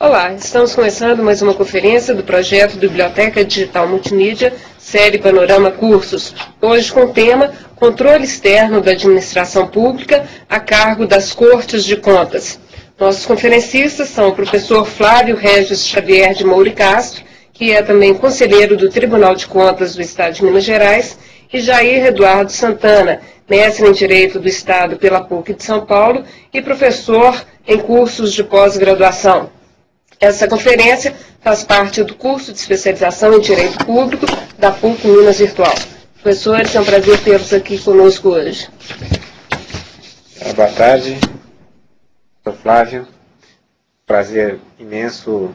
Olá, estamos começando mais uma conferência do projeto Biblioteca Digital Multimídia, série Panorama Cursos, hoje com o tema Controle Externo da Administração Pública a cargo das Cortes de Contas. Nossos conferencistas são o professor Flávio Regis Xavier de Moura e Castro, que é também conselheiro do Tribunal de Contas do Estado de Minas Gerais, e Jair Eduardo Santana, mestre em Direito do Estado pela PUC de São Paulo e professor em cursos de pós-graduação. Essa conferência faz parte do curso de especialização em Direito Público da PUC Minas Virtual. Professores, é um prazer tê-los aqui conosco hoje. Boa tarde, sou Flávio. Prazer imenso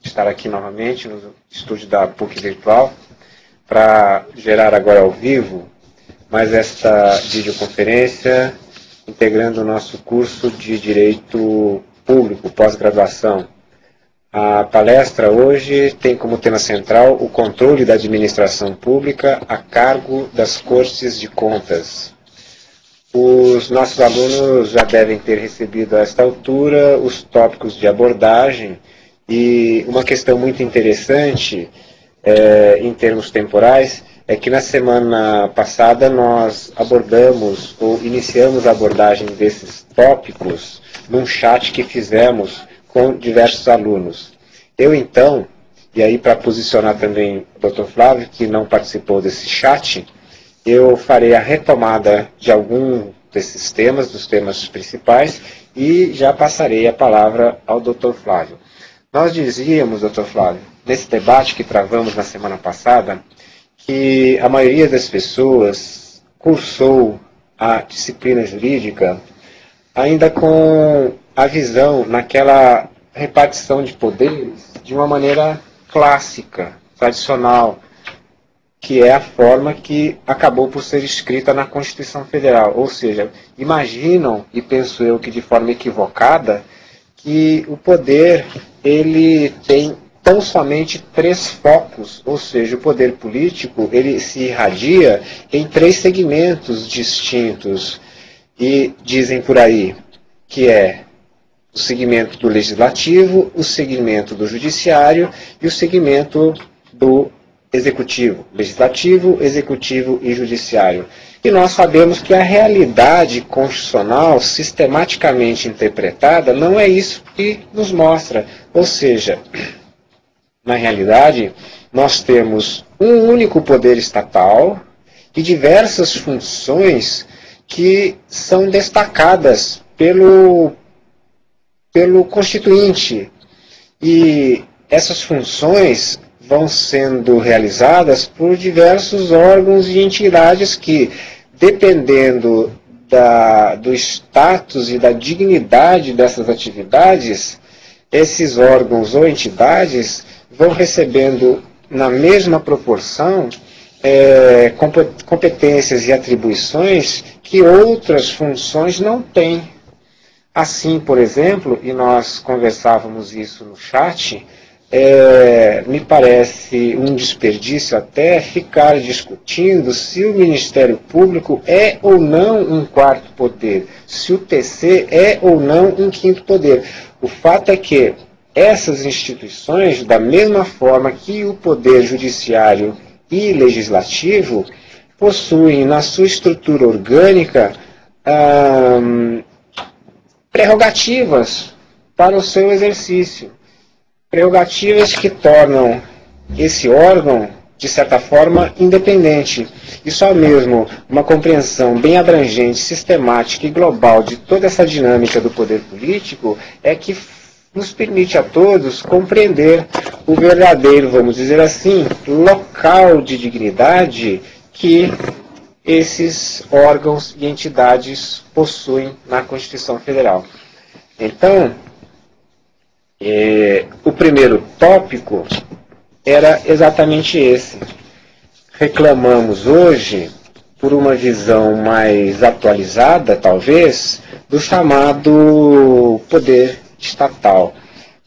estar aqui novamente no estúdio da PUC Virtual para gerar agora ao vivo mais esta videoconferência integrando o nosso curso de Direito Público, pós-graduação. A palestra hoje tem como tema central o controle da administração pública a cargo das Cortes de Contas. Os nossos alunos já devem ter recebido a esta altura os tópicos de abordagem e uma questão muito interessante em termos temporais é que na semana passada nós abordamos ou iniciamos a abordagem desses tópicos num chat que fizemos com diversos alunos. Eu então, e aí para posicionar também o Dr. Flávio, que não participou desse chat, eu farei a retomada de algum desses temas, dos temas principais, e já passarei a palavra ao Dr. Flávio. Nós dizíamos, Dr. Flávio, nesse debate que travamos na semana passada, que a maioria das pessoas cursou a disciplina jurídica ainda com a visão naquela repartição de poderes de uma maneira clássica, tradicional, que é a forma que acabou por ser escrita na Constituição Federal. Ou seja, imaginam, e penso eu que de forma equivocada, que o poder ele tem tão somente três focos, ou seja, o poder político ele se irradia em três segmentos distintos. E dizem por aí que é o segmento do legislativo, o segmento do judiciário e o segmento do executivo. Legislativo, executivo e judiciário. E nós sabemos que a realidade constitucional, sistematicamente interpretada, não é isso que nos mostra. Ou seja, na realidade, nós temos um único poder estatal e diversas funções que são destacadas pelo Constituinte. E essas funções vão sendo realizadas por diversos órgãos e entidades que, dependendo do status e da dignidade dessas atividades, esses órgãos ou entidades vão recebendo, na mesma proporção, competências e atribuições que outras funções não têm. Assim, por exemplo, e nós conversávamos isso no chat, me parece um desperdício até ficar discutindo se o Ministério Público é ou não um quarto poder, se o TC é ou não um quinto poder. O fato é que essas instituições, da mesma forma que o Poder Judiciário e Legislativo, possuem na sua estrutura orgânica prerrogativas para o seu exercício. Prerrogativas que tornam esse órgão, de certa forma, independente. E só mesmo uma compreensão bem abrangente, sistemática e global de toda essa dinâmica do poder político é que nos permite a todos compreender o verdadeiro, vamos dizer assim, local de dignidade que esses órgãos e entidades possuem na Constituição Federal. Então, o primeiro tópico era exatamente esse. Reclamamos hoje, por uma visão mais atualizada, talvez, do chamado poder estatal.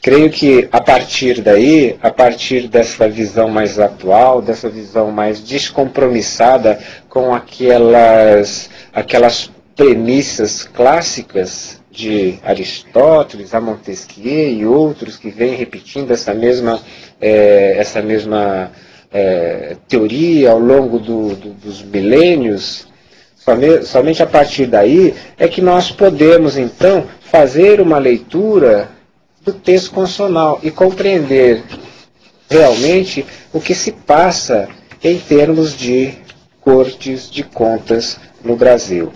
Creio que a partir daí, a partir dessa visão mais atual, dessa visão mais descompromissada com aquelas premissas clássicas de Aristóteles, a Montesquieu e outros que vêm repetindo essa mesma teoria ao longo dos milênios. Somente a partir daí é que nós podemos, então, fazer uma leitura do texto constitucional e compreender realmente o que se passa em termos de cortes de contas no Brasil.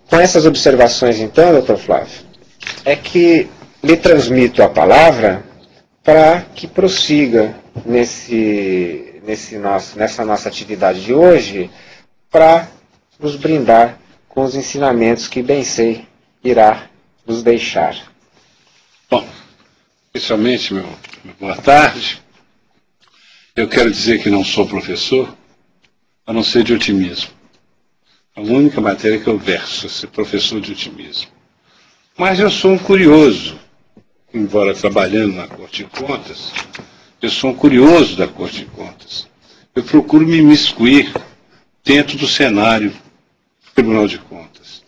Com essas observações, então, doutor Flávio, é que lhe transmito a palavra para que prossiga nessa nossa atividade de hoje, para nos brindar com os ensinamentos que bem sei irá nos deixar. Bom, inicialmente, meu boa tarde. Eu quero dizer que não sou professor, a não ser de otimismo. A única matéria que eu verso é ser professor de otimismo. Mas eu sou um curioso, embora trabalhando na Corte de Contas, eu sou um curioso da Corte de Contas. Eu procuro me imiscuir dentro do cenário do Tribunal de Contas.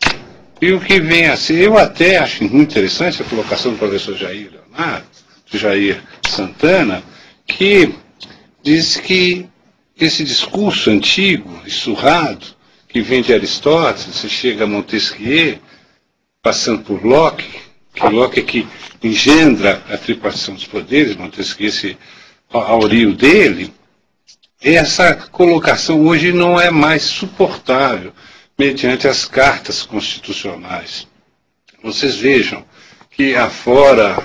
E o que vem a ser, eu até acho muito interessante a colocação do professor Jair Leonardo, do Jair Santana, que diz que esse discurso antigo e surrado, que vem de Aristóteles, se chega a Montesquieu, passando por Locke, que Locke é que engendra a tripartição dos poderes, Montesquieu se auriu dele, essa colocação hoje não é mais suportável mediante as cartas constitucionais. Vocês vejam que afora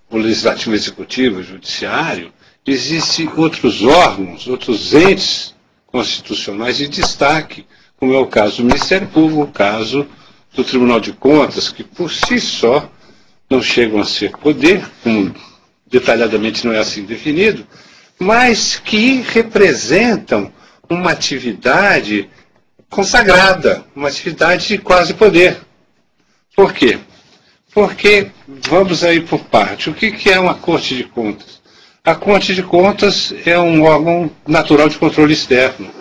o Legislativo, Executivo, o Judiciário, existem outros órgãos, outros entes constitucionais de destaque, como é o caso do Ministério Público, o caso do Tribunal de Contas, que por si só não chegam a ser poder, como detalhadamente não é assim definido, mas que representam uma atividade consagrada, uma atividade de quase poder. Por quê? Porque, vamos aí por parte, o que é uma Corte de Contas? A Corte de Contas é um órgão natural de controle externo.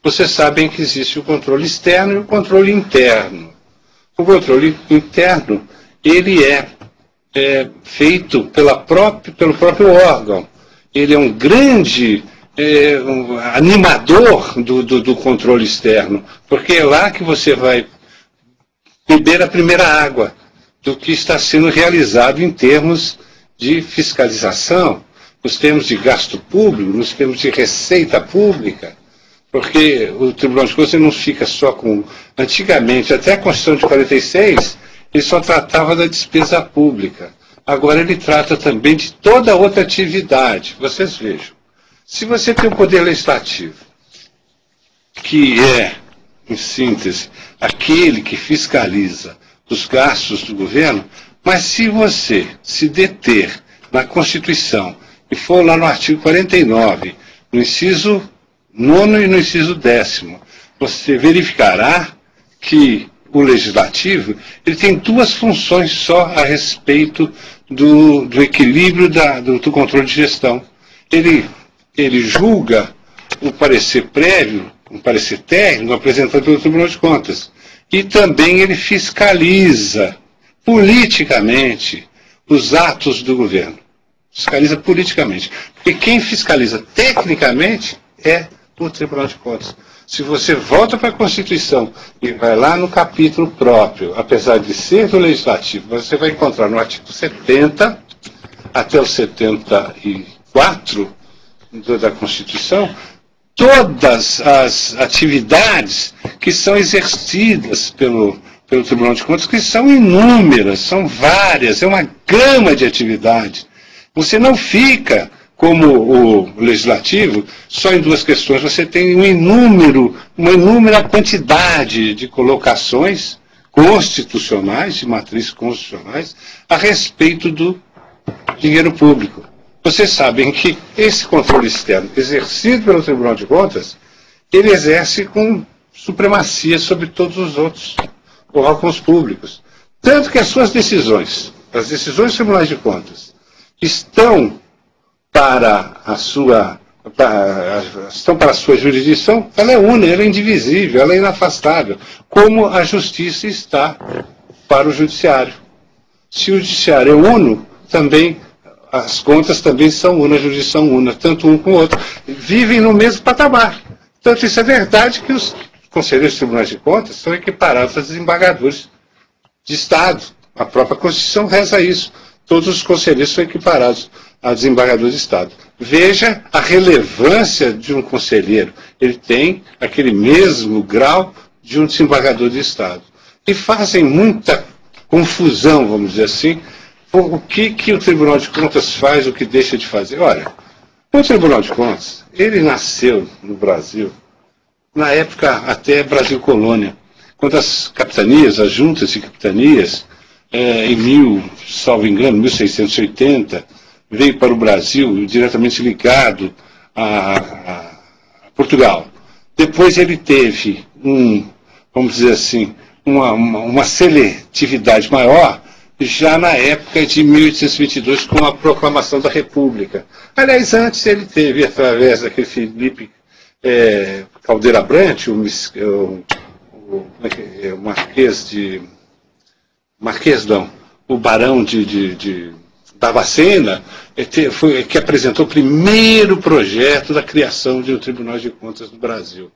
Vocês sabem que existe o controle externo e o controle interno. O controle interno, ele é feito pelo próprio órgão. Ele é um grande animador do controle externo, porque é lá que você vai beber a primeira água do que está sendo realizado em termos de fiscalização, nos termos de gasto público, nos termos de receita pública, porque o Tribunal de Contas não fica só com... Antigamente, até a Constituição de 46, ele só tratava da despesa pública. Agora ele trata também de toda outra atividade. Vocês vejam, se você tem um poder legislativo, que é, em síntese, aquele que fiscaliza os gastos do governo, mas se você se deter na Constituição e for lá no artigo 49, no inciso 9º e no inciso 10º, você verificará que o legislativo ele tem duas funções só a respeito do equilíbrio do controle de gestão. Ele julga o parecer prévio, um parecer técnico apresentado pelo Tribunal de Contas. E também ele fiscaliza politicamente os atos do governo. Fiscaliza politicamente. Porque quem fiscaliza tecnicamente é o Tribunal de Contas. Se você volta para a Constituição e vai lá no capítulo próprio, apesar de ser do Legislativo, você vai encontrar no artigo 70 até o 74 da Constituição, todas as atividades que são exercidas pelo Tribunal de Contas, que são inúmeras, são várias, é uma gama de atividades. Você não fica, como o Legislativo, só em duas questões. Você tem uma inúmera quantidade de colocações constitucionais, de matrizes constitucionais, a respeito do dinheiro público. Vocês sabem que esse controle externo exercido pelo Tribunal de Contas, ele exerce com supremacia sobre todos os outros órgãos públicos. Tanto que as suas decisões, as decisões dos Tribunais de Contas, estão para a sua jurisdição, ela é única, ela é indivisível, ela é inafastável, como a justiça está para o judiciário. Se o judiciário é uno, também as contas também são una, a jurisdição una, tanto um como o outro. Vivem no mesmo patamar. Tanto isso é verdade que os conselheiros de tribunais de contas são equiparados a desembargadores de Estado. A própria Constituição reza isso. Todos os conselheiros são equiparados a desembargadores de Estado. Veja a relevância de um conselheiro. Ele tem aquele mesmo grau de um desembargador de Estado. E fazem muita confusão, vamos dizer assim, o que o Tribunal de Contas faz, o que deixa de fazer. Olha, o Tribunal de Contas, ele nasceu no Brasil, na época até Brasil Colônia, quando as capitanias, as juntas de capitanias, salvo engano, 1680, veio para o Brasil diretamente ligado a Portugal. Depois ele teve vamos dizer assim, uma seletividade maior, já na época de 1822, com a proclamação da República. Aliás, antes ele teve, através daquele Felipe Caldeira Brant, o barão de Barbacena, que apresentou o primeiro projeto da criação de um Tribunal de Contas no Brasil.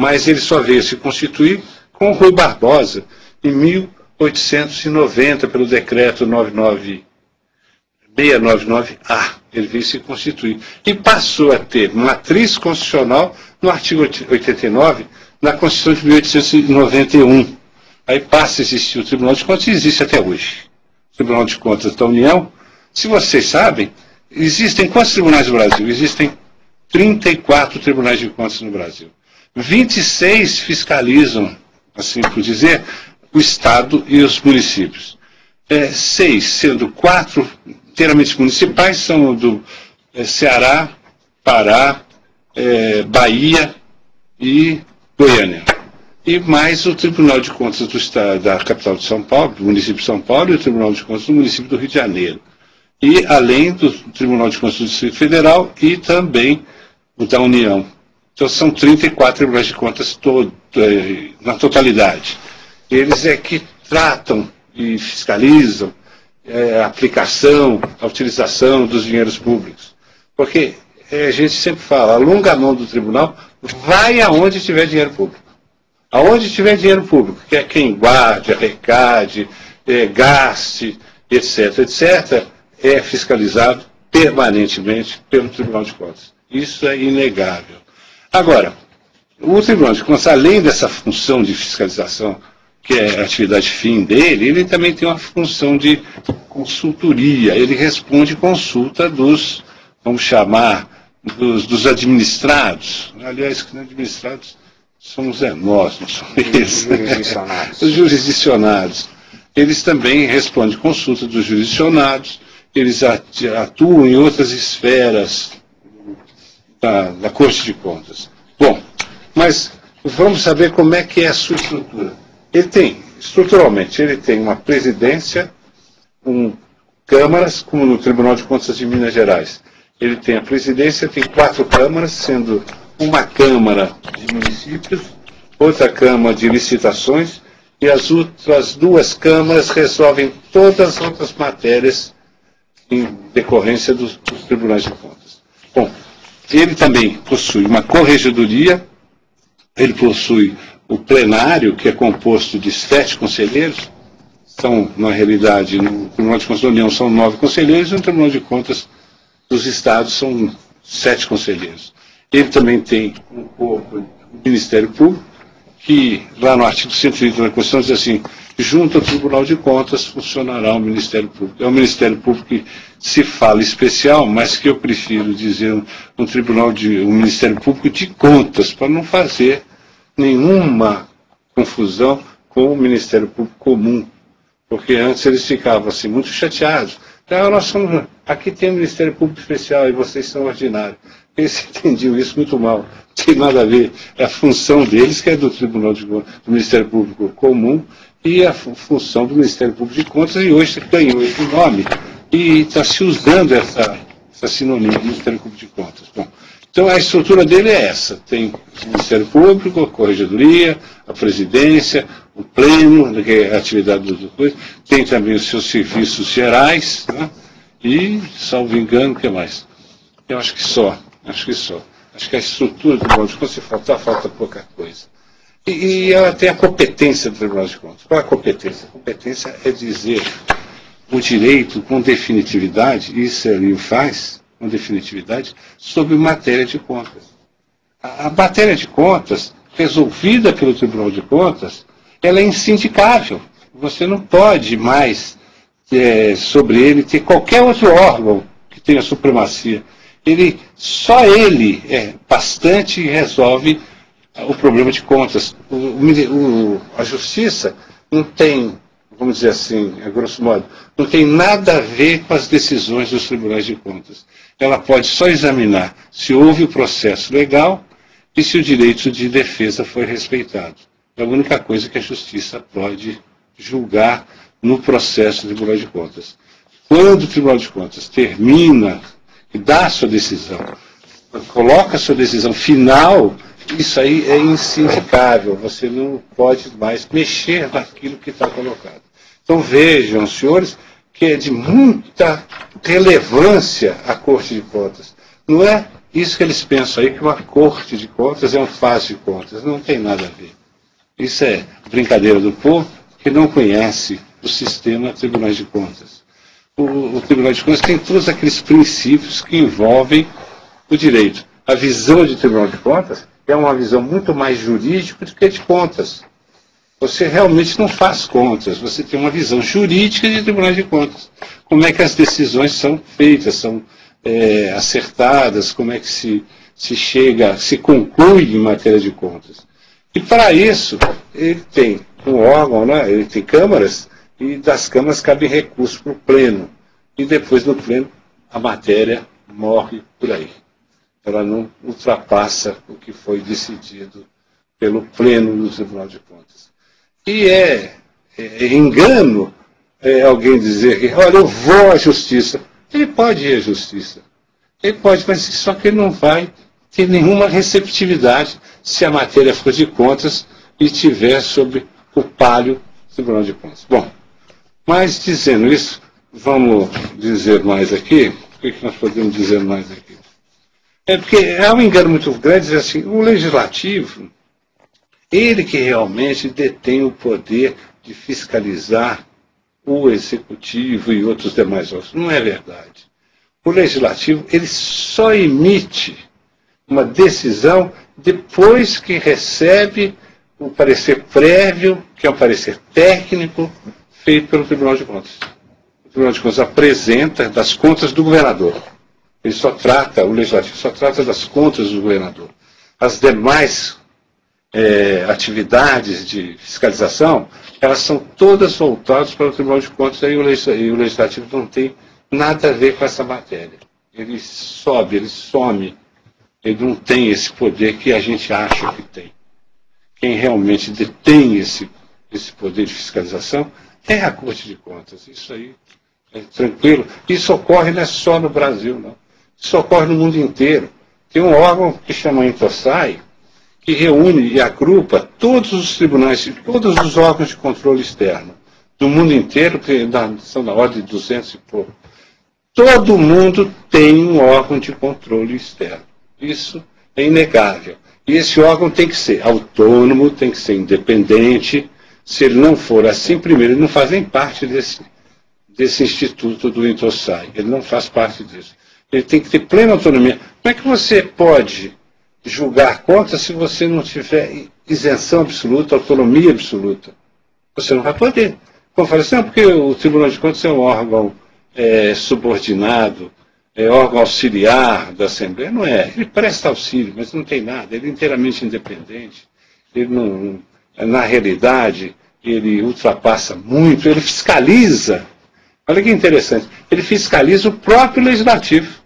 Mas ele só veio se constituir com o Rui Barbosa, em 1890, pelo decreto 699-A. Ele veio se constituir. E passou a ter matriz constitucional no artigo 89, na Constituição de 1891. Aí passa a existir o Tribunal de Contas e existe até hoje. O Tribunal de Contas da União. Se vocês sabem, existem quantos tribunais no Brasil? Existem 34 tribunais de contas no Brasil. 26 fiscalizam, assim por dizer, o Estado e os municípios. 6, sendo 4 inteiramente municipais, são do Ceará, Pará, Bahia e Goiânia. E mais o Tribunal de Contas do Estado, da capital de São Paulo, do município de São Paulo, e o Tribunal de Contas do município do Rio de Janeiro. E além do Tribunal de Contas do Distrito Federal e também o da União. Então são 34 tribunais de contas na totalidade. Eles que tratam e fiscalizam a aplicação, a utilização dos dinheiros públicos. Porque a gente sempre fala, alonga a mão do tribunal, vai aonde tiver dinheiro público. Aonde tiver dinheiro público, que é quem guarde, arrecade, gaste, etc., etc., é fiscalizado permanentemente pelo Tribunal de Contas. Isso é inegável. Agora, o Tribunal de Contas, além dessa função de fiscalização, que é a atividade fim dele, ele também tem uma função de consultoria. Ele responde consulta dos, vamos chamar, dos administrados. Aliás, que administrados somos nós, não são eles. Os jurisdicionados. Eles também respondem consulta dos jurisdicionados, eles atuam em outras esferas da Corte de Contas. Bom, mas vamos saber como é que é a sua estrutura. Estruturalmente, ele tem uma presidência, câmaras, como no Tribunal de Contas de Minas Gerais. Ele tem a presidência, tem 4 câmaras, sendo uma Câmara de Municípios, outra Câmara de Licitações, e as outras 2 câmaras resolvem todas as outras matérias em decorrência dos Tribunais de Contas. Bom, ele também possui uma corregedoria, ele possui o plenário, que é composto de 7 conselheiros, são, na realidade, no Tribunal de Contas da União são 9 conselheiros, e no Tribunal de Contas dos Estados são 7 conselheiros. Ele também tem um corpo do Ministério Público, que lá no artigo 130 da Constituição diz assim, junto ao Tribunal de Contas funcionará o Ministério Público. É um Ministério Público que se fala especial, mas que eu prefiro dizer um Ministério Público de Contas, para não fazer nenhuma confusão com o Ministério Público comum. Porque antes eles ficavam assim, muito chateados. Aqui tem um Ministério Público Especial e vocês são ordinários. Eles entendiam isso muito mal. Não tem nada a ver. É a função deles, que é do Tribunal do Ministério Público Comum, e a função do Ministério Público de Contas, e hoje ganhou esse nome, e está se usando essa sinonímia, Ministério Público de Contas. Bom, então a estrutura dele é essa. Tem o Ministério Público, a Corregedoria, a Presidência, o pleno, que é a atividade do coisa, tem também os seus serviços gerais, né? E, salvo engano, o que mais? Eu acho que só. Acho que a estrutura do Tribunal de Contas, se falta pouca coisa. E ela tem a competência do Tribunal de Contas. Qual é a competência? A competência é dizer o direito com definitividade, e isso ele faz com definitividade, sobre matéria de contas. A matéria de contas, resolvida pelo Tribunal de Contas, ela é insindicável. Você não pode mais, sobre ele, ter qualquer outro órgão que tenha supremacia. Só ele é bastante e resolve o problema de contas. A justiça não tem, vamos dizer assim, a grosso modo, não tem nada a ver com as decisões dos tribunais de contas. Ela pode só examinar se houve o processo legal e se o direito de defesa foi respeitado. É a única coisa que a justiça pode julgar no processo do Tribunal de Contas. Quando o Tribunal de Contas termina e dá a sua decisão, coloca a sua decisão final, isso aí é insindicável. Você não pode mais mexer naquilo que está colocado. Então vejam, senhores, que é de muita relevância a Corte de Contas. Não é isso que eles pensam aí, que uma Corte de Contas é um faz de contas. Não tem nada a ver. Isso é brincadeira do povo que não conhece o sistema Tribunais de Contas. O Tribunal de Contas tem todos aqueles princípios que envolvem o direito. A visão de Tribunal de Contas é uma visão muito mais jurídica do que de contas. Você realmente não faz contas, você tem uma visão jurídica de Tribunal de Contas. Como é que as decisões são feitas, são acertadas, como é que se conclui em matéria de contas. E para isso, ele tem um órgão, né? Ele tem câmaras, e das câmaras cabe recurso para o pleno. E depois no pleno, a matéria morre por aí. Ela não ultrapassa o que foi decidido pelo pleno do Tribunal de Contas. E engano alguém dizer que, olha, eu vou à justiça. Ele pode ir à justiça. Ele pode, mas só que ele não vai ter nenhuma receptividade se a matéria for de contas e estiver sob o palio do Tribunal de Contas. Bom, mas dizendo isso, vamos dizer mais aqui. O que nós podemos dizer mais aqui? Porque há um engano muito grande dizer assim, o legislativo, ele que realmente detém o poder de fiscalizar o executivo e outros demais órgãos. Não é verdade. O legislativo, ele só emite uma decisão depois que recebe o parecer prévio, que é um parecer técnico, feito pelo Tribunal de Contas. O Tribunal de Contas apresenta das contas do governador. O legislativo só trata das contas do governador. As demais atividades de fiscalização, elas são todas voltadas para o Tribunal de Contas, e o legislativo não tem nada a ver com essa matéria. Ele sobe, ele some, ele não tem esse poder que a gente acha que tem. Quem realmente detém esse poder de fiscalização é a Corte de Contas. Isso aí é tranquilo. Isso ocorre não é só no Brasil, não. Isso ocorre no mundo inteiro. Tem um órgão que chama Intosai, que reúne e agrupa todos os tribunais, todos os órgãos de controle externo do mundo inteiro, que são da ordem de 200 e pouco. Todo mundo tem um órgão de controle externo. Isso é inegável. E esse órgão tem que ser autônomo, tem que ser independente. Se ele não for assim, primeiro, ele não faz nem parte desse instituto do Intosai. Ele não faz parte disso. Ele tem que ter plena autonomia. Como é que você pode julgar contas se você não tiver isenção absoluta, autonomia absoluta? Você não vai poder. Como eu falei assim, não, porque o Tribunal de Contas é um órgão subordinado, é órgão auxiliar da Assembleia. Não é. Ele presta auxílio, mas não tem nada. Ele é inteiramente independente. Ele não, na realidade, ele ultrapassa muito, ele fiscaliza. Olha que interessante. Ele fiscaliza o próprio legislativo.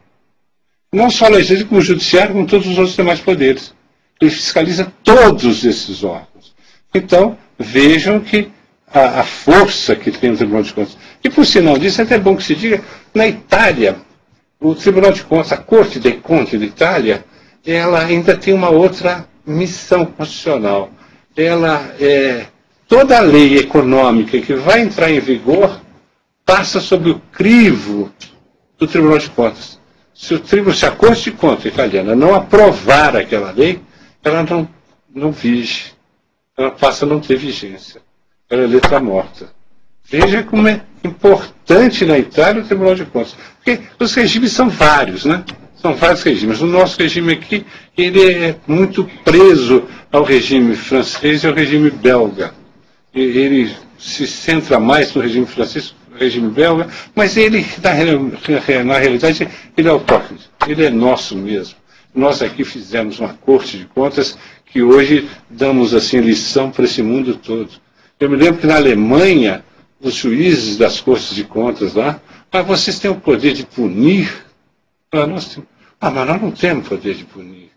Não só o legislativo, como o judiciário, como todos os outros demais poderes. Ele fiscaliza todos esses órgãos. Então, vejam que a força que tem o Tribunal de Contas. E por sinal disso, é até bom que se diga, na Itália, o Tribunal de Contas, a Corte dei Conti da Itália, ela ainda tem uma outra missão constitucional. Ela toda a lei econômica que vai entrar em vigor passa sob o crivo do Tribunal de Contas. Se a Corte de Contas italiana não aprovar aquela lei, ela não vige. Ela passa a não ter vigência. Ela é letra morta. Veja como é importante na Itália o Tribunal de Contas. Porque os regimes são vários, né? São vários regimes. O nosso regime aqui, ele é muito preso ao regime francês e ao regime belga. Ele se centra mais no regime francês, no regime belga, mas ele, na realidade, ele é autóctone. Ele é nosso mesmo. Nós aqui fizemos uma Corte de Contas que hoje damos assim lição para esse mundo todo. Eu me lembro que na Alemanha, os juízes das Cortes de Contas lá, mas vocês têm o poder de punir. Mas nós não temos poder de punir.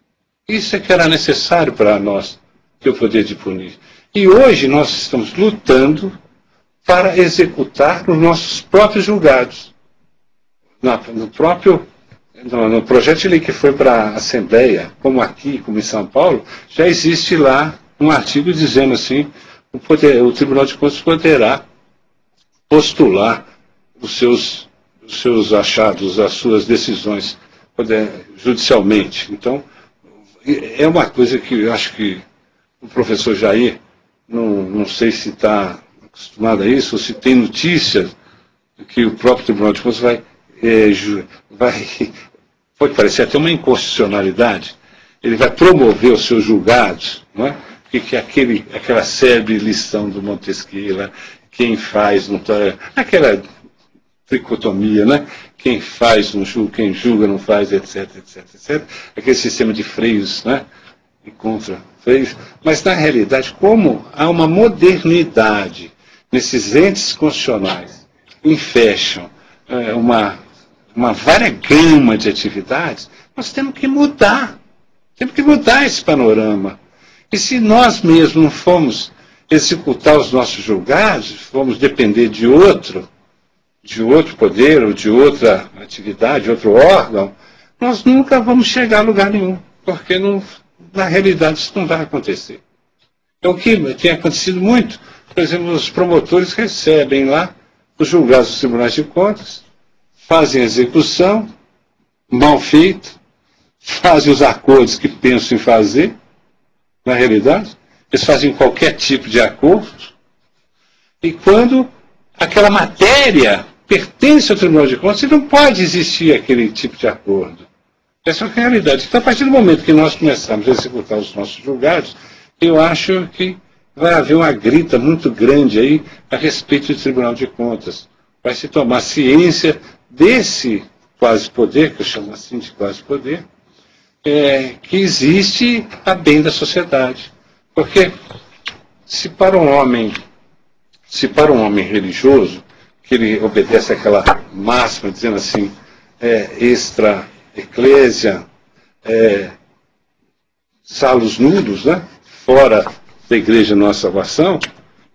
Isso é que era necessário para nós, ter o poder de punir. E hoje nós estamos lutando para executar os nossos próprios julgados. No projeto de lei que foi para a Assembleia, como aqui, como em São Paulo, já existe lá um artigo dizendo assim, o Tribunal de Contas poderá postular os seus achados, as suas decisões judicialmente. Então, é uma coisa que eu acho que o professor Jair, não sei se está acostumado a isso, ou se tem notícias que o próprio Tribunal de Contas pode parecer até uma inconstitucionalidade, ele vai promover os seus julgados, não é? Que aquela célebre lição do Montesquieu, quem faz, aquela tricotomia, né? Quem faz não julga, quem julga não faz, etc, etc, etc. Aquele sistema de freios, né? E contra freios. Mas, na realidade, como há uma modernidade nesses entes constitucionais que enfecham uma vária gama de atividades, nós temos que mudar. Temos que mudar esse panorama. E se nós mesmos não formos executar os nossos julgados, formos depender de outro poder, ou de outra atividade, outro órgão, nós nunca vamos chegar a lugar nenhum, porque na realidade isso não vai acontecer. É o que tem acontecido muito. Por exemplo, os promotores recebem lá os julgados dos tribunais de contas, fazem a execução, mal feita, fazem os acordos que pensam em fazer, na realidade, eles fazem qualquer tipo de acordo, e quando aquela matéria pertence ao Tribunal de Contas, não pode existir aquele tipo de acordo. Essa é a realidade. Então, a partir do momento que nós começarmos a executar os nossos julgados, eu acho que vai haver uma grita muito grande aí a respeito do Tribunal de Contas. Vai se tomar ciência desse quase-poder, que eu chamo assim de quase-poder, que existe a bem da sociedade. Porque se para um homem religioso, que ele obedece àquela máxima, dizendo assim, extra ecclesia, salus nullus, né? Fora da igreja nossa salvação,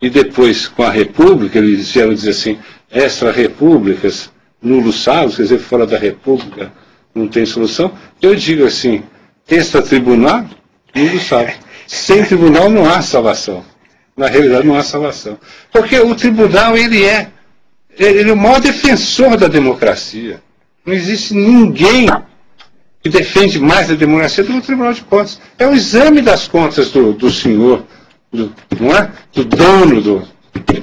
e depois com a república, eles vieram dizer assim, extra repúblicas, nullus salus, quer dizer, fora da república não tem solução. Eu digo assim, extra tribunal, nullus salus. Sem tribunal não há salvação. Na realidade não há salvação. Porque o tribunal, ele é o maior defensor da democracia. Não existe ninguém que defende mais a democracia do que o Tribunal de Contas. É o exame das contas do senhor, não é? Do dono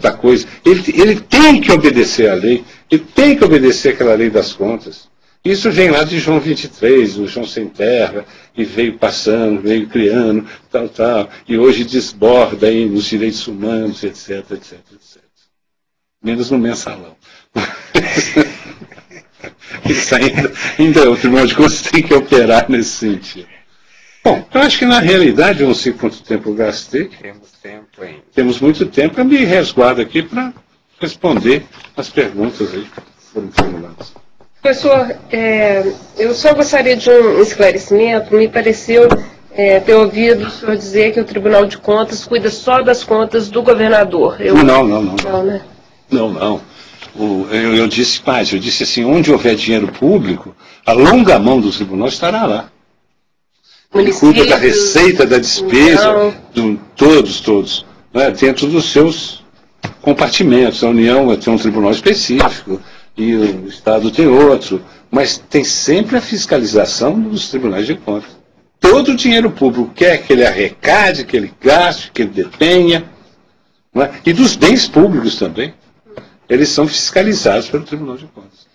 da coisa. Ele tem que obedecer à lei, ele tem que obedecer àquela lei das contas. Isso vem lá de João 23, o João Sem Terra, e veio passando, veio criando, tal, e hoje desborda aí nos direitos humanos, etc, etc, etc. Menos no mensalão. Isso ainda o Tribunal de Contas tem que operar nesse sentido. Bom, eu acho que na realidade, eu não sei quanto tempo eu gastei. Temos tempo ainda. Temos muito tempo. Eu me resguardo aqui para responder as perguntas aí que foram formuladas. Professor, eu só gostaria de um esclarecimento. Me pareceu ter ouvido o senhor dizer que o Tribunal de Contas cuida só das contas do governador. Não, né? Não. Eu disse mais, eu disse assim, onde houver dinheiro público, a longa mão do tribunal estará lá. Ele cuida da receita, da despesa, todos. né, dentro dos seus compartimentos. A União tem um tribunal específico e o Estado tem outro, mas tem sempre a fiscalização dos tribunais de contas. Todo o dinheiro público, quer que ele arrecade, que ele gaste, que ele detenha, né, e dos bens públicos também, eles são fiscalizados pelo Tribunal de Contas.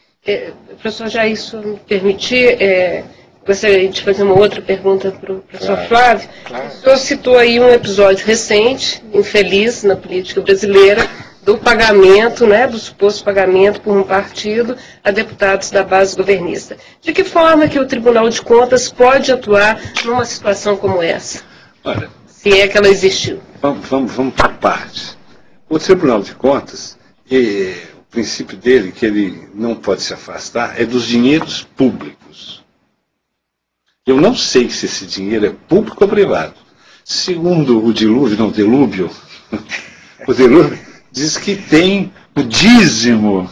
Professor Jair, se me permitir, gostaria de fazer uma outra pergunta para o professor Flávio. Claro. O senhor citou aí um episódio recente, infeliz na política brasileira, do pagamento, né, do suposto pagamento por um partido a deputados da base governista. De que forma que o Tribunal de Contas pode atuar numa situação como essa? Olha, se é que ela existiu. Vamos por partes. O Tribunal de Contas, o princípio dele, que ele não pode se afastar, é dos dinheiros públicos. Eu não sei se esse dinheiro é público ou privado. Segundo o delúbio, o delúbio diz que tem o dízimo,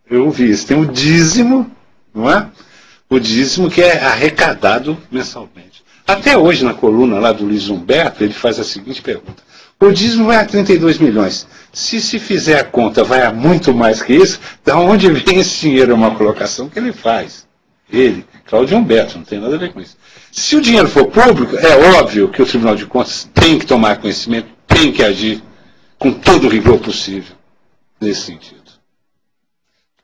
eu ouvi isso, tem o dízimo, não é? O dízimo que é arrecadado mensalmente. Até hoje, na coluna lá do Luiz Humberto, ele faz a seguinte pergunta: o dízimo vai a 32 milhões. Se fizer a conta, vai a muito mais que isso, da onde vem esse dinheiro? É uma colocação que ele faz. Ele, Cláudio Humberto, não tem nada a ver com isso. Se o dinheiro for público, é óbvio que o Tribunal de Contas tem que tomar conhecimento, tem que agir com todo o rigor possível nesse sentido.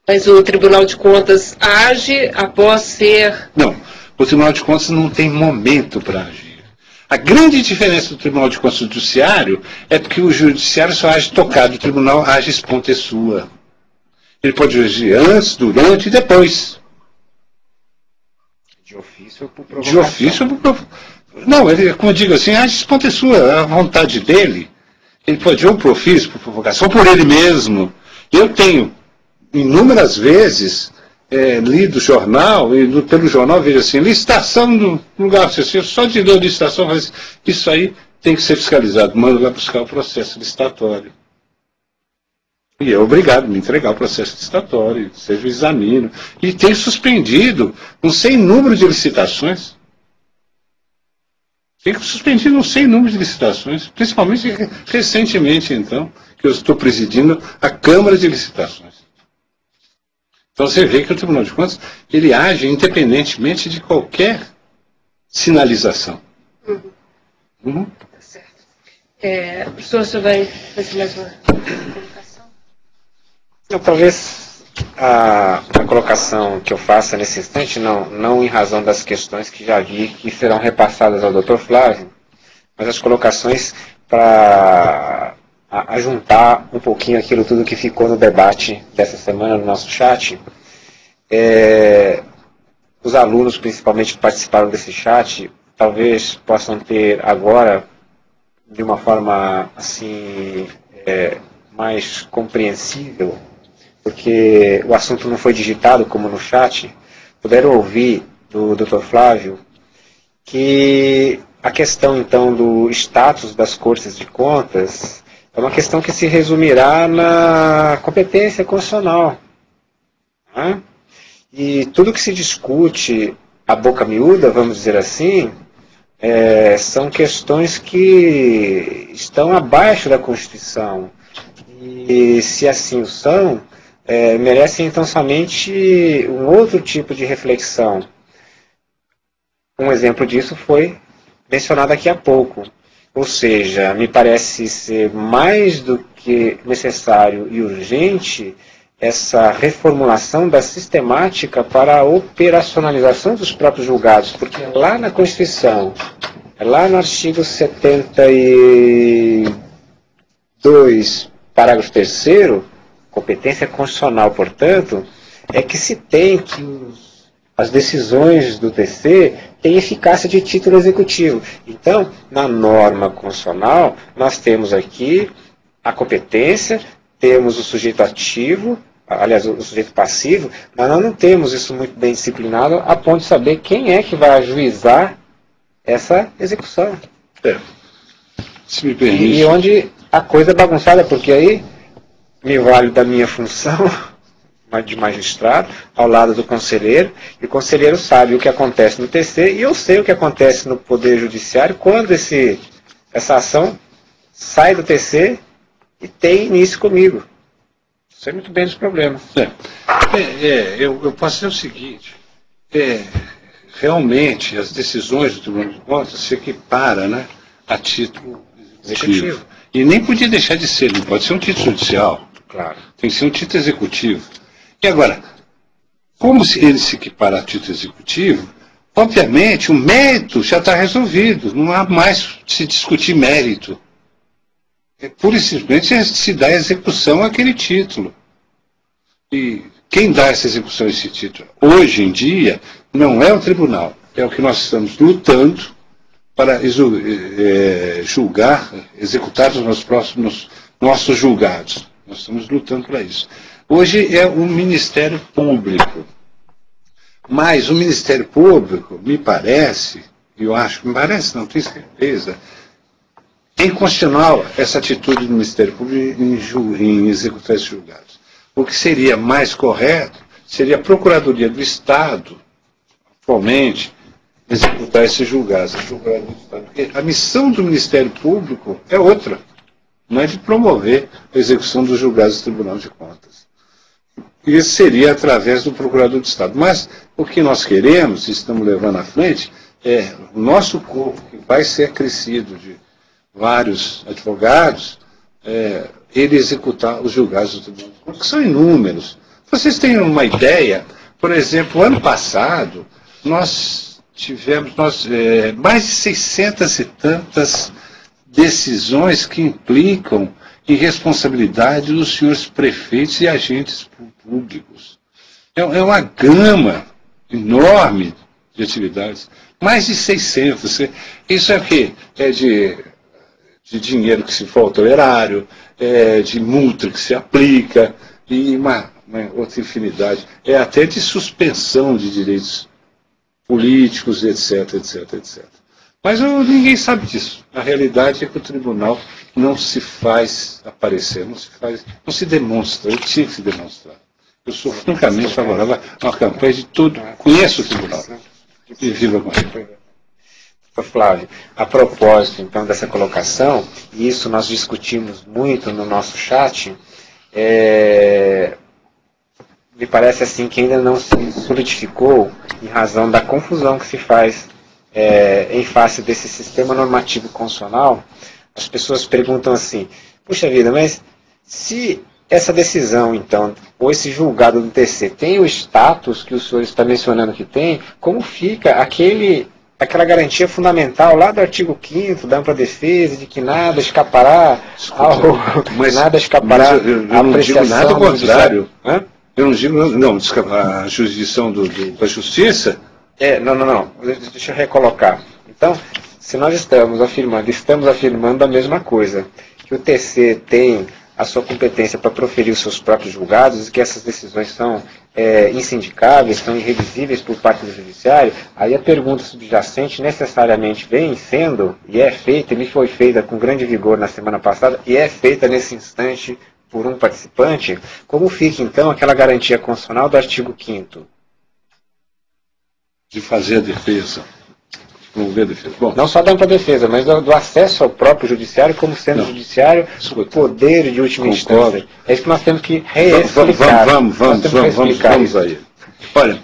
Mas o Tribunal de Contas age após ser... Não, o Tribunal de Contas não tem momento para agir. A grande diferença do Tribunal de Contas do Judiciário é porque o Judiciário só age tocado, o Tribunal age esponte sua. Ele pode agir antes, durante e depois. De ofício ou por provocação? De ofício ou por provocação. Não, ele, como eu digo assim, age esponte sua, é a vontade dele. Ele pode ir ou por ofício, por provocação, ou por ele mesmo. Eu tenho, inúmeras vezes, lido o jornal, e pelo jornal vejo assim, licitação do lugar, assim, só de ler a licitação, mas isso aí tem que ser fiscalizado, manda lá buscar o processo licitatório. E é obrigado a me entregar o processo licitatório, seja o examino. E tem suspendido um sem número de licitações. Tem suspendido um sem número de licitações, principalmente recentemente, então, que eu estou presidindo a Câmara de Licitações. Então você vê que o Tribunal de Contas, ele age independentemente de qualquer sinalização. Tá certo. Professor, você vai fazer mais uma colocação? Talvez a colocação que eu faça nesse instante, não em razão das questões que já vi que serão repassadas ao Dr. Flávio, mas as colocações para ajuntar um pouquinho aquilo tudo que ficou no debate dessa semana no nosso chat. Os alunos, principalmente, que participaram desse chat, talvez possam ter agora, de uma forma assim, mais compreensível, porque o assunto não foi digitado como no chat, puderam ouvir do Dr. Flávio que a questão, então, do status das Cortes de Contas é uma questão que se resumirá na competência constitucional. Né? E tudo que se discute a boca miúda, vamos dizer assim, são questões que estão abaixo da Constituição. E se assim o são, merecem então somente um outro tipo de reflexão. Um exemplo disso foi mencionado aqui há pouco. Ou seja, me parece ser mais do que necessário e urgente essa reformulação da sistemática para a operacionalização dos próprios julgados, porque lá na Constituição, lá no artigo 72, parágrafo 3º, competência constitucional, portanto, é que se tem que as decisões do TC têm eficácia de título executivo. Então, na norma constitucional, nós temos aqui a competência, temos o sujeito ativo, aliás, o sujeito passivo, mas nós não temos isso muito bem disciplinado a ponto de saber quem é que vai ajuizar essa execução. Se me permite. E onde a coisa é bagunçada, porque aí me vale da minha função de magistrado, ao lado do conselheiro, e o conselheiro sabe o que acontece no TC, e eu sei o que acontece no Poder Judiciário quando essa ação sai do TC e tem início comigo. Sei muito bem dos problemas. Eu posso dizer o seguinte, realmente as decisões do Tribunal de Contas se equiparam, né, a título executivo. E nem podia deixar de ser, não pode ser um título judicial. Claro. Tem que ser um título executivo. E agora, como ele se equipara a título executivo, obviamente o mérito já está resolvido, não há mais se discutir mérito. Pura e simplesmente se dá execução àquele título. E quem dá essa execução a esse título, hoje em dia, não é o tribunal, é o que nós estamos lutando para julgar, executar os nossos julgados. Nós estamos lutando para isso. Hoje é o Ministério Público. Mas o Ministério Público, me parece, não tenho certeza, é inconstitucional essa atitude do Ministério Público em executar esses julgados. O que seria mais correto seria a Procuradoria do Estado, atualmente, executar esses julgados. Porque a missão do Ministério Público é outra, não é de promover a execução dos julgados do Tribunal de Contas. Isso seria através do Procurador do Estado. Mas o que nós queremos, e estamos levando à frente, é o nosso corpo, que vai ser acrescido de vários advogados, ele executar os julgados do Tribunal de Contas, que são inúmeros. Vocês têm uma ideia, por exemplo, ano passado, nós tivemos mais de 600 e tantas decisões que implicam em responsabilidade dos senhores prefeitos e agentes públicos. É uma gama enorme de atividades. Mais de 600. Isso é o quê? É de dinheiro que se falta ao erário, de multa que se aplica, e uma outra infinidade. É até de suspensão de direitos políticos, etc, etc, etc. Mas ninguém sabe disso. A realidade é que o tribunal não se faz aparecer, não se demonstra. Ele tinha que se demonstrar. Eu sou francamente favorável a uma campanha de todo. Conheço o tribunal. E viva com ele. Flávio, a propósito, então, dessa colocação, e isso nós discutimos muito no nosso chat, me parece assim que ainda não se solidificou em razão da confusão que se faz em face desse sistema normativo constitucional. As pessoas perguntam assim, puxa vida, mas se essa decisão, então, ou esse julgado do TC tem o status que o senhor está mencionando que tem, como fica aquela garantia fundamental lá do artigo 5º da ampla defesa, de que nada escapará à apreciação. Não digo nada ao contrário. Eu não digo, a jurisdição da justiça. Não. Deixa eu recolocar. Então, se nós estamos afirmando a mesma coisa, que o TC tem a sua competência para proferir os seus próprios julgados e que essas decisões são insindicáveis, são irrevisíveis por parte do judiciário, aí a pergunta subjacente necessariamente vem sendo, e é feita, e me foi feita com grande vigor na semana passada, e é feita nesse instante por um participante, como fica então aquela garantia constitucional do artigo 5º? De fazer a defesa. Promover a defesa. Bom, não só da ampla defesa, mas do acesso ao próprio judiciário, como sendo o judiciário o poder de última instância. É isso que nós temos que reexplicar. Vamos aí. Olha,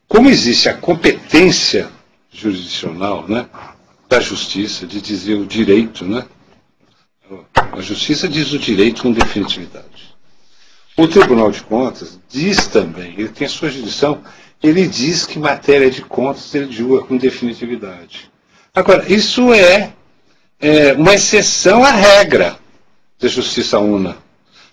como existe a competência jurisdicional, né, da justiça de dizer o direito, né? A justiça diz o direito com definitividade. O Tribunal de Contas diz também, ele tem a sua jurisdição, ele diz que matéria de contas ele julga com definitividade. Agora, isso é uma exceção à regra da Justiça Una.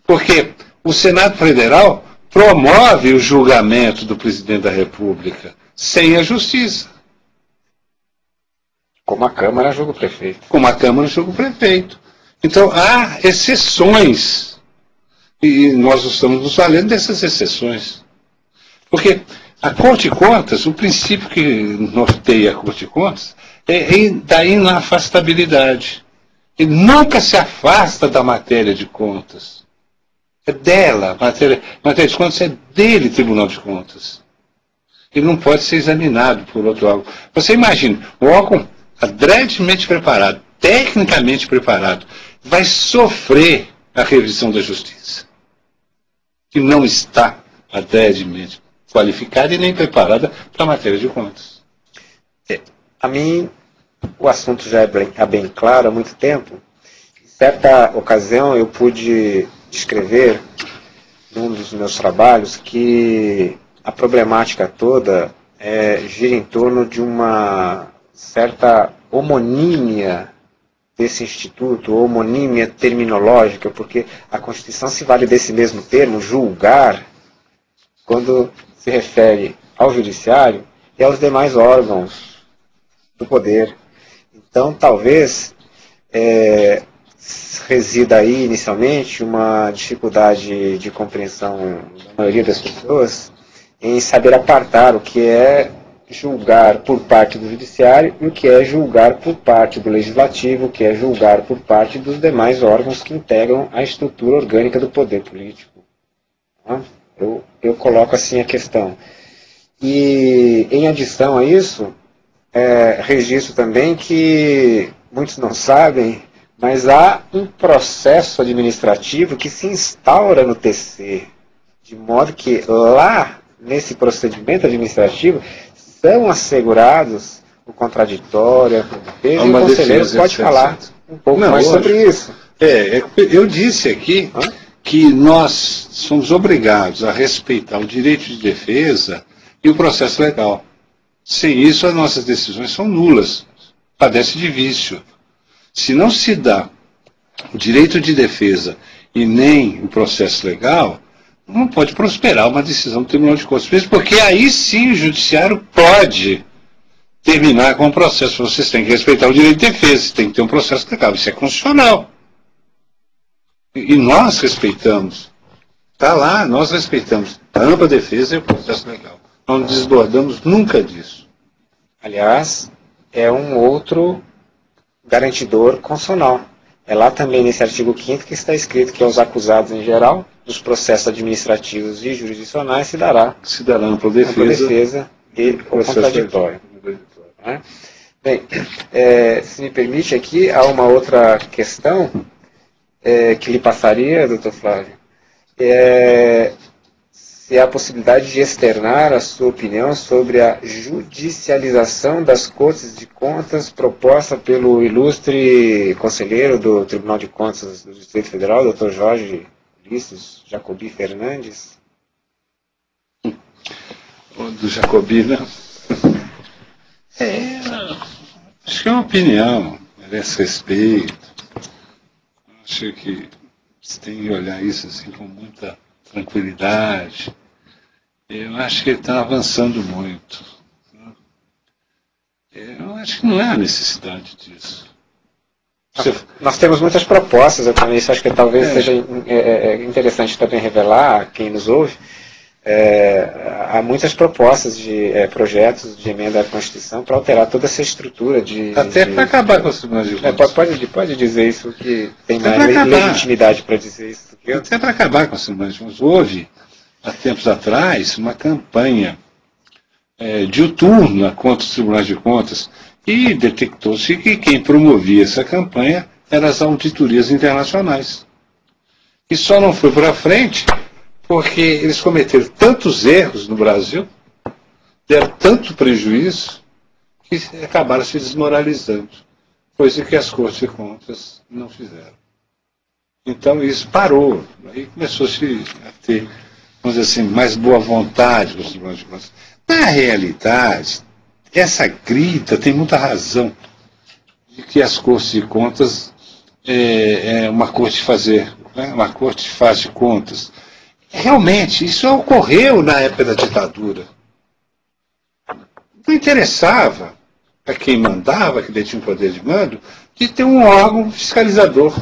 Porque o Senado Federal promove o julgamento do presidente da República sem a Justiça. Como a Câmara julga o prefeito. Como a Câmara julga o prefeito. Então, há exceções. E nós estamos nos valendo dessas exceções. Porque a Corte de Contas, o princípio que norteia a Corte de Contas é da inafastabilidade. Ele nunca se afasta da matéria de contas. É dela. A matéria de contas é dele, Tribunal de Contas. Ele não pode ser examinado por outro órgão. Você imagina, o órgão adredemente preparado, tecnicamente preparado, vai sofrer a revisão da justiça, que não está adequadamente qualificada e nem preparada para a matéria de contas. A mim, o assunto já é bem claro há muito tempo. Em certa ocasião, eu pude descrever, num dos meus trabalhos, que a problemática toda gira em torno de uma certa homonímia desse instituto, homonímia terminológica, porque a Constituição se vale desse mesmo termo, julgar, quando se refere ao judiciário e aos demais órgãos do poder. Então, talvez resida aí, inicialmente, uma dificuldade de compreensão da maioria das pessoas em saber apartar o que é julgar por parte do judiciário e o que é julgar por parte do legislativo, o que é julgar por parte dos demais órgãos que integram a estrutura orgânica do poder político. Eu coloco assim a questão. E, em adição a isso, registro também que muitos não sabem, mas há um processo administrativo que se instaura no TC, de modo que lá, nesse procedimento administrativo, são assegurados o contraditório, a defesa, e o conselheiro pode falar um pouco mais sobre isso. Eu disse aqui que nós somos obrigados a respeitar o direito de defesa e o processo legal. Sem isso, as nossas decisões são nulas, padece de vício. Se não se dá o direito de defesa e nem o processo legal, não pode prosperar uma decisão do Tribunal de Contas, mesmo porque aí sim o judiciário pode terminar com o processo. Vocês têm que respeitar o direito de defesa, tem que ter um processo legal, isso é constitucional. E nós respeitamos, está lá, nós respeitamos a ampla defesa e o processo legal. Não desbordamos nunca disso. Aliás, é um outro garantidor constitucional. É lá também nesse artigo 5º que está escrito que aos acusados em geral, dos processos administrativos e jurisdicionais, se dará ampla defesa e o contraditório. Bem, se me permite aqui, há uma outra questão que lhe passaria, doutor Flávio, se há a possibilidade de externar a sua opinião sobre a judicialização das Cortes de Contas proposta pelo ilustre conselheiro do Tribunal de Contas do Distrito Federal, doutor Jorge Ulisses Jacobi Fernandes. Do Jacobi, não? Acho que é uma opinião, merece respeito. Acho que você tem que olhar isso assim com muita tranquilidade. Eu acho que ele está avançando muito. Eu acho que não é a necessidade disso. Nós temos muitas propostas, eu também acho que talvez seja interessante também revelar a quem nos ouve. Há muitas propostas de projetos de emenda à Constituição para alterar toda essa estrutura até para acabar com os tribunais de contas. Pode dizer isso, que tem mais legitimidade para dizer isso. Até para acabar com os tribunais de contas. Houve, há tempos atrás, uma campanha diuturna contra os tribunais de contas e detectou-se que quem promovia essa campanha eram as auditorias internacionais. E só não foi para frente porque eles cometeram tantos erros no Brasil, deram tanto prejuízo, que acabaram se desmoralizando, coisa que as Cortes de Contas não fizeram. Então isso parou, aí começou-se a ter, vamos dizer assim, mais boa vontade com os tribunais de contas. Na realidade, essa grita tem muita razão de que as Cortes de Contas é uma corte uma corte faz de contas. Realmente, isso ocorreu na época da ditadura. Não interessava a quem mandava, que detinha o poder de mando, de ter um órgão fiscalizador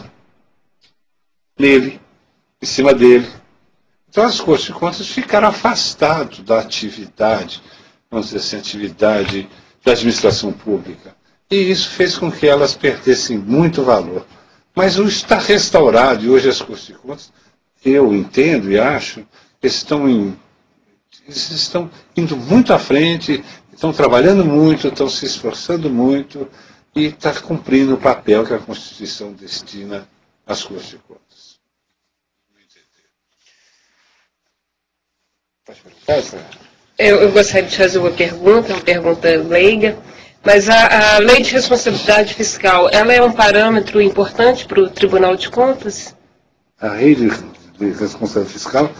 nele, em cima dele. Então as Cortes de Contas ficaram afastadas da atividade, vamos dizer assim, atividade da administração pública. E isso fez com que elas perdessem muito valor. Mas isso está restaurado, e hoje as Cortes de Contas, eu entendo e acho, eles estão indo muito à frente, estão trabalhando muito, estão se esforçando muito, e está cumprindo o papel que a Constituição destina às Cortes de Contas. Pode perguntar, senhor? Eu gostaria de fazer uma pergunta leiga, mas a lei de responsabilidade fiscal, ela é um parâmetro importante para o Tribunal de Contas? A lei de responsabilidade fiscal,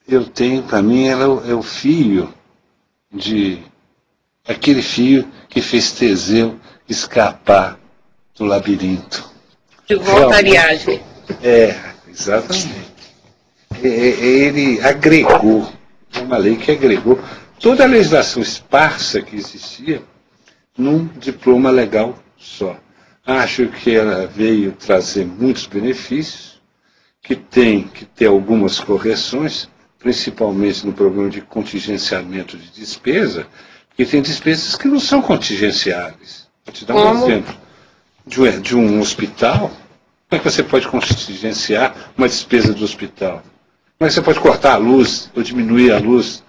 eu tenho, para mim, ela é o fio aquele fio que fez Teseu escapar do labirinto. De voluntariagem. Exatamente. Ele agregou, uma lei que agregou toda a legislação esparsa que existia num diploma legal só. Acho que ela veio trazer muitos benefícios, que tem que ter algumas correções, principalmente no problema de contingenciamento de despesa, porque tem despesas que não são contingenciáveis. Vou te dar um exemplo. De um hospital, como é que você pode contingenciar uma despesa do hospital? Como é que você pode cortar a luz ou diminuir a luz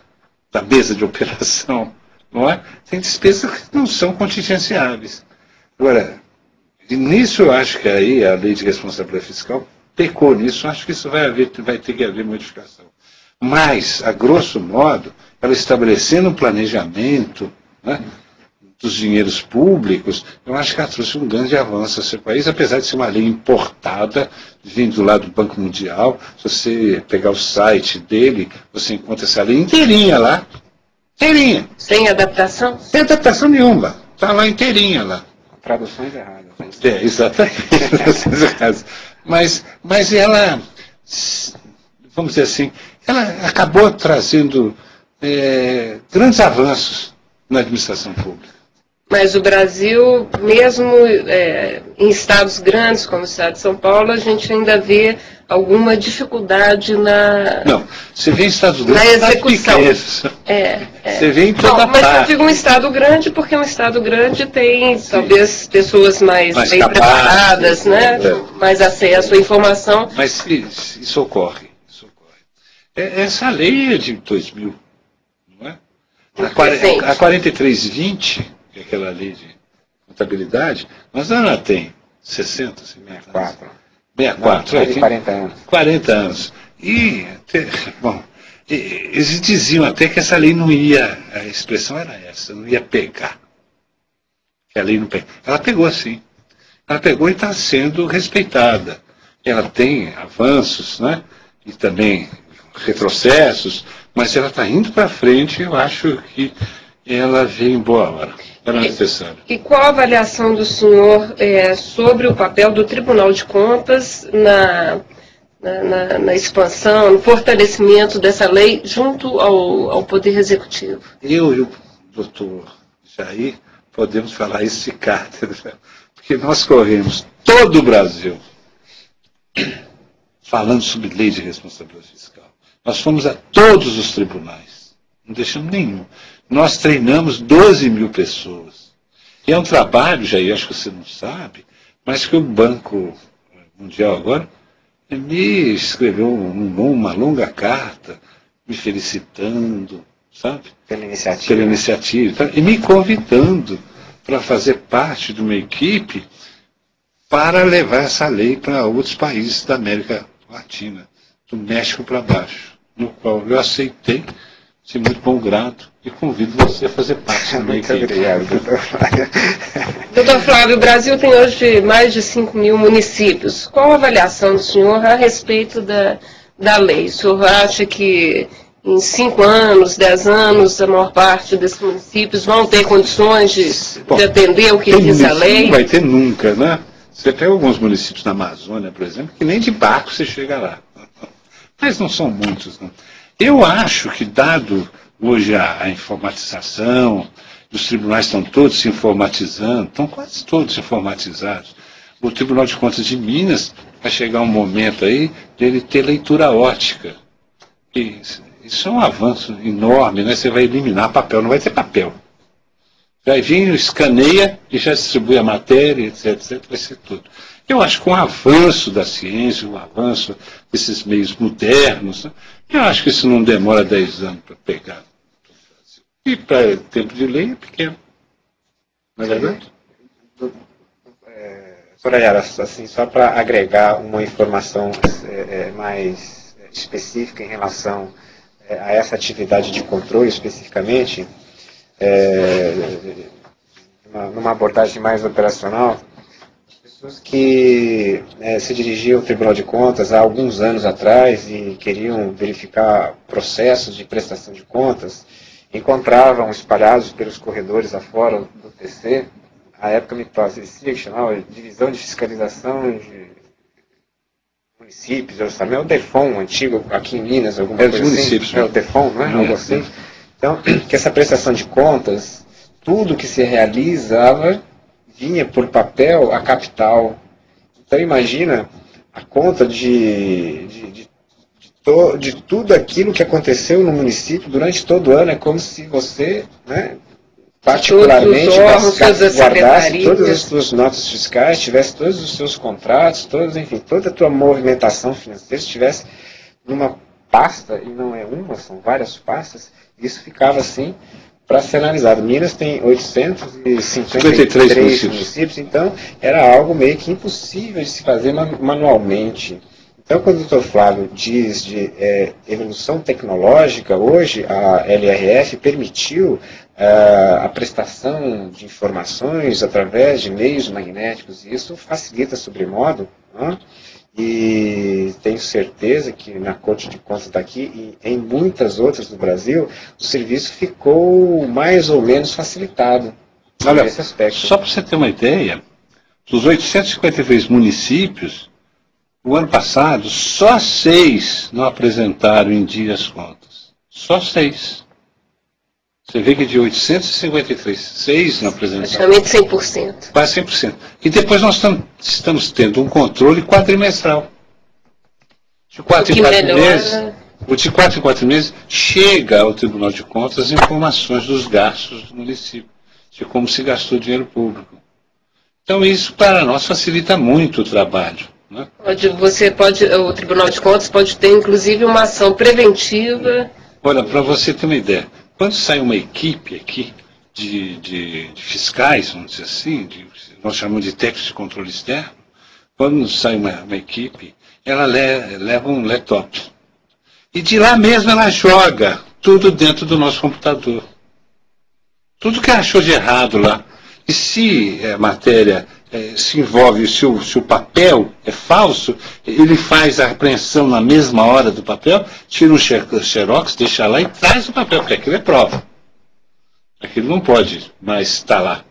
da mesa de operação? Não é? Tem despesas que não são contingenciáveis. Agora, nisso eu acho que aí a lei de responsabilidade fiscal pecou nisso, acho que isso vai ter que haver modificação. Mas, a grosso modo, ela estabelecendo um planejamento, né, dos dinheiros públicos, eu acho que ela trouxe um grande avanço a esse país, apesar de ser uma lei importada, vindo lá do Banco Mundial. Se você pegar o site dele, você encontra essa lei inteirinha lá. Inteirinha. Sem adaptação? Sem adaptação nenhuma. Está lá inteirinha lá. Traduções erradas. Exatamente. Mas ela, vamos dizer assim, ela acabou trazendo grandes avanços na administração pública. Mas o Brasil, mesmo em estados grandes, como o estado de São Paulo, a gente ainda vê alguma dificuldade na... Não, você vê em estados grandes, na execução. Você vê em toda parte. Mas eu digo um parte. estado grande, porque um estado grande tem, talvez, pessoas mais bem preparadas, né? Mais acesso à informação. Mas isso ocorre. Essa lei é de 2000, não é? A 4320, que é aquela lei de contabilidade, mas ela tem 60, 64. 64, Não, de 40 anos. 40 anos. E, eles diziam até que essa lei não ia, a expressão era essa, não ia pegar. Que a lei não pega. Ela pegou sim. Ela pegou e está sendo respeitada. Ela tem avanços, né? E também retrocessos, mas ela está indo para frente. Eu acho que ela veio em boa hora. Era necessário. E qual a avaliação do senhor sobre o papel do Tribunal de Contas na expansão, no fortalecimento dessa lei junto ao Poder Executivo? Eu e o doutor Jair podemos falar isso de cátedra, porque nós corremos todo o Brasil falando sobre lei de responsabilidade fiscal. Nós fomos a todos os tribunais, não deixamos nenhum. Nós treinamos 12 mil pessoas. E é um trabalho, Jair, acho que você não sabe, mas que o Banco Mundial agora me escreveu uma longa carta, me felicitando, sabe? Pela iniciativa. Pela iniciativa. E me convidando para fazer parte de uma equipe para levar essa lei para outros países da América Latina, do México para baixo, no qual eu aceitei, de muito bom grado, e convido você a fazer parte da minha equipe. Muito obrigado, doutor Flávio. Doutor Flávio, o Brasil tem hoje mais de 5 mil municípios. Qual a avaliação do senhor a respeito da lei? O senhor acha que em 5 anos, 10 anos, a maior parte desses municípios vão ter condições de atender o que diz a lei? Não vai ter nunca, né? Você pega alguns municípios na Amazônia, por exemplo, que nem de barco você chega lá. Mas não são muitos, não. Eu acho que, dado hoje a informatização, os tribunais estão todos se informatizando, estão quase todos informatizados. O Tribunal de Contas de Minas vai chegar um momento aí dele ter leitura ótica. E isso é um avanço enorme, né? Você vai eliminar papel, não vai ter papel. Vai vir, escaneia e já distribui a matéria, etc, vai ser tudo. Eu acho que com o avanço da ciência, o avanço desses meios modernos, né, eu acho que isso não demora 10 anos para pegar. E para tempo de lei é pequeno. Não é verdade? Professora Yara, assim, só para agregar uma informação mais específica em relação a essa atividade de controle especificamente, numa abordagem mais operacional, pessoas que se dirigiam ao Tribunal de Contas há alguns anos atrás e queriam verificar processos de prestação de contas, encontravam espalhados pelos corredores afora do TC, à época me parecia que chamava Divisão de Fiscalização de Municípios, orçamento, é o DEFON, antigo, aqui em Minas, alguma coisa municípios, assim. É o DEFON, não é? Algo assim. Então, que essa prestação de contas, tudo que se realizava vinha por papel a capital. Então imagina a conta de tudo aquilo que aconteceu no município durante todo o ano. É como se você, né, particularmente guardasse todas as suas notas fiscais, tivesse todos os seus contratos, enfim, toda a tua movimentação financeira, estivesse numa pasta, e não é uma, são várias pastas, isso ficava assim para ser analisado. Minas tem 853 municípios, então era algo meio que impossível de se fazer manualmente. Então, quando o doutor Flávio diz de evolução tecnológica, hoje a LRF permitiu a prestação de informações através de meios magnéticos, e isso facilita sobremodo, né? E tenho certeza que na Corte de Contas daqui e em muitas outras do Brasil, o serviço ficou mais ou menos facilitado. Olha, nesse aspecto. Só para você ter uma ideia, dos 853 municípios, o ano passado, só 6 não apresentaram em dia as contas. Só 6. Você vê que de 853, 6 não apresentaram. Praticamente 100%. Quase 100%. E depois nós estamos tendo um controle quadrimestral. De 4 em 4 meses, o de 4 em 4 meses, chega ao Tribunal de Contas informações dos gastos do município, de como se gastou o dinheiro público. Então isso para nós facilita muito o trabalho. Né? O Tribunal de Contas pode ter inclusive uma ação preventiva. Olha, para você ter uma ideia, quando sai uma equipe aqui de fiscais, vamos dizer assim, nós chamamos de técnicos de controle externo, quando sai uma equipe, ela leva um laptop. E de lá mesmo ela joga tudo dentro do nosso computador. Tudo que ela achou de errado lá. E se a matéria se envolve, se o papel é falso, ele faz a apreensão na mesma hora do papel, tira um xerox, deixa lá e traz o papel, porque aquilo é prova. Aquilo não pode mais estar lá.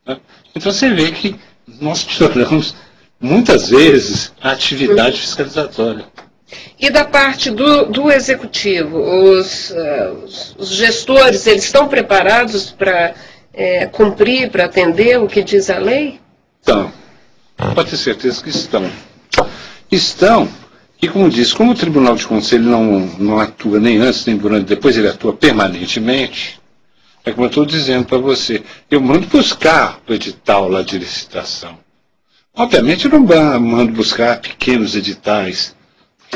Né? Então você vê que nós pioramos muitas vezes a atividade fiscalizatória. E da parte do executivo, os gestores, eles estão preparados para cumprir, para atender o que diz a lei? Então, pode ter certeza que estão. Estão, e como disse, como o Tribunal de Contas ele não atua nem antes, nem durante, depois ele atua permanentemente, é como eu estou dizendo para você, eu mando buscar o edital lá de licitação. Obviamente eu não mando buscar pequenos editais,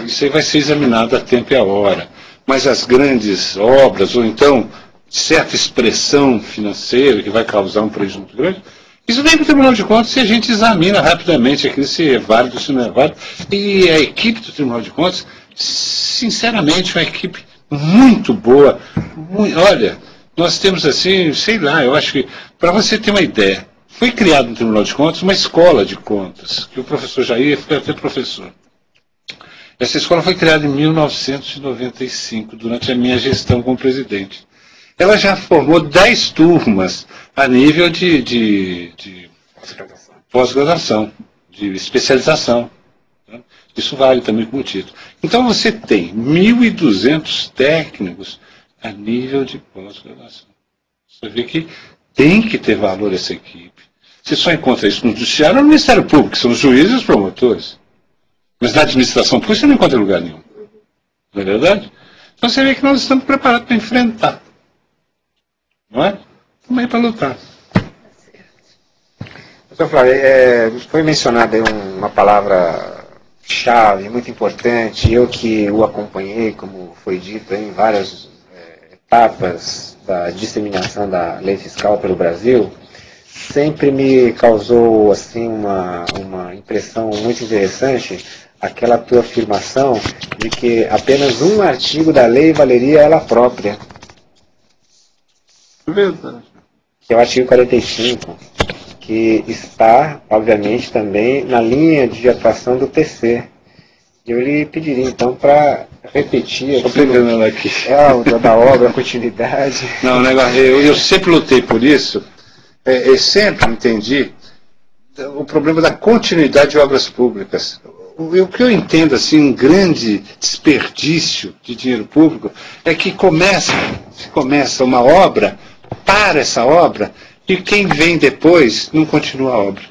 isso aí vai ser examinado a tempo e a hora, mas as grandes obras, ou então certa expressão financeira que vai causar um prejuízo muito grande, isso vem para o Tribunal de Contas e a gente examina rapidamente aquilo se é válido, se não é válido. E a equipe do Tribunal de Contas, sinceramente, é uma equipe muito boa. Olha, nós temos assim, sei lá, eu acho que, para você ter uma ideia, foi criado no Tribunal de Contas uma escola de contas, que o professor Jair foi até professor. Essa escola foi criada em 1995, durante a minha gestão como presidente. Ela já formou 10 turmas a nível de pós-graduação, de especialização. Né? Isso vale também como título. Então você tem 1.200 técnicos a nível de pós-graduação. Você vê que tem que ter valor essa equipe. Você só encontra isso no Judiciário ou no Ministério Público, que são os juízes e os promotores. Mas na administração pública você não encontra em lugar nenhum. Não é verdade? Então você vê que nós estamos preparados para enfrentar. Não é? Também para lutar. Doutor Flávio, foi mencionada uma palavra-chave muito importante, eu que o acompanhei, como foi dito em várias etapas da disseminação da lei fiscal pelo Brasil, sempre me causou assim uma impressão muito interessante aquela tua afirmação de que apenas um artigo da lei valeria ela própria. Verdade. Que é o artigo 45, que está, obviamente, também na linha de atuação do TC. Eu lhe pediria, então, para repetir... Estou pegando ela aqui. O da obra, a continuidade. Não, negócio, eu sempre lutei por isso. Eu sempre entendi o problema da continuidade de obras públicas. O que eu entendo, assim, um grande desperdício de dinheiro público é que se começa uma obra, para essa obra, e quem vem depois não continua a obra.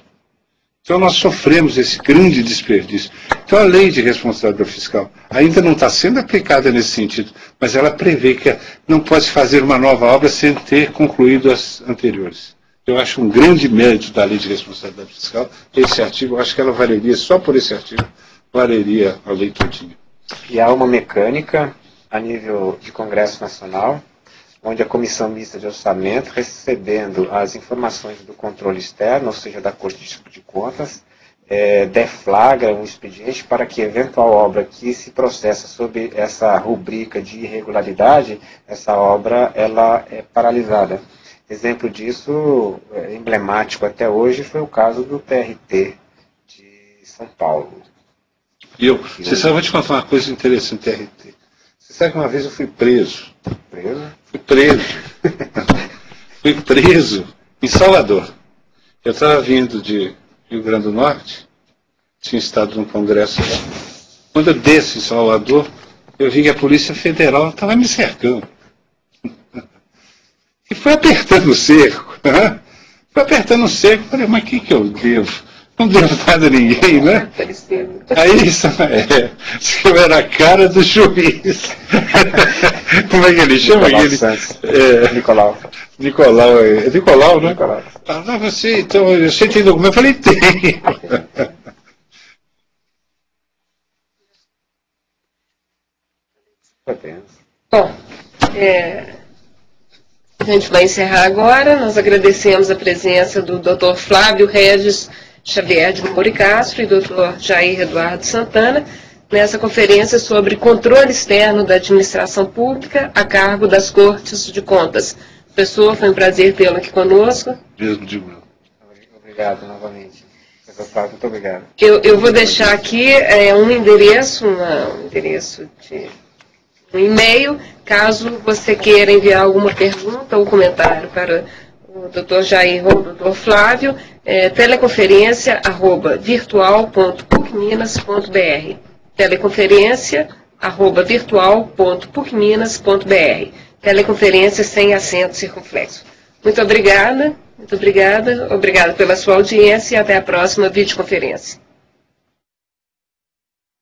Então nós sofremos esse grande desperdício. Então a lei de responsabilidade fiscal ainda não está sendo aplicada nesse sentido, mas ela prevê que não pode fazer uma nova obra sem ter concluído as anteriores. Eu acho um grande mérito da lei de responsabilidade fiscal. Esse artigo, eu acho que ela valeria, só por esse artigo, valeria a lei todinha. E há uma mecânica a nível de Congresso Nacional, onde a Comissão Mista de Orçamento, recebendo as informações do controle externo, ou seja, da Corte de Contas, deflagra um expediente para que eventual obra que se processa sob essa rubrica de irregularidade, essa obra ela é paralisada. Exemplo disso, emblemático até hoje, foi o caso do TRT de São Paulo. Você sabe, eu vou te contar uma coisa interessante do TRT. Você sabe que uma vez eu fui preso. Preso? Fui preso. Fui preso em Salvador. Eu estava vindo de Rio Grande do Norte, tinha estado num congresso lá. Quando eu desço em Salvador, eu vi que a Polícia Federal estava me cercando. E foi apertando o cerco. Foi apertando o cerco. Falei, mas o que eu devo? Não devo nada a ninguém, né? Aí isso era a cara do juiz. Como é que ele chama? Nicolau. Nicolau, né? Nicolau. Ah, você tem documento? Eu falei, tem. Bom, a gente vai encerrar agora. Nós agradecemos a presença do Dr. Flávio Regis Xavier de Moura Castro e Dr. Jair Eduardo Santana, nessa conferência sobre controle externo da administração pública a cargo das Cortes de Contas. Professor, foi um prazer tê-lo aqui conosco. Mesmo digo. Obrigado novamente. Muito obrigado. Eu vou deixar aqui um endereço, um e-mail, caso você queira enviar alguma pergunta ou comentário para o Dr. Jair ou o Dr. Flávio, teleconferência@virtual.pucminas.br. teleconferência@virtual.pucminas.br. Teleconferência sem acento circunflexo. Muito obrigada pela sua audiência e até a próxima videoconferência.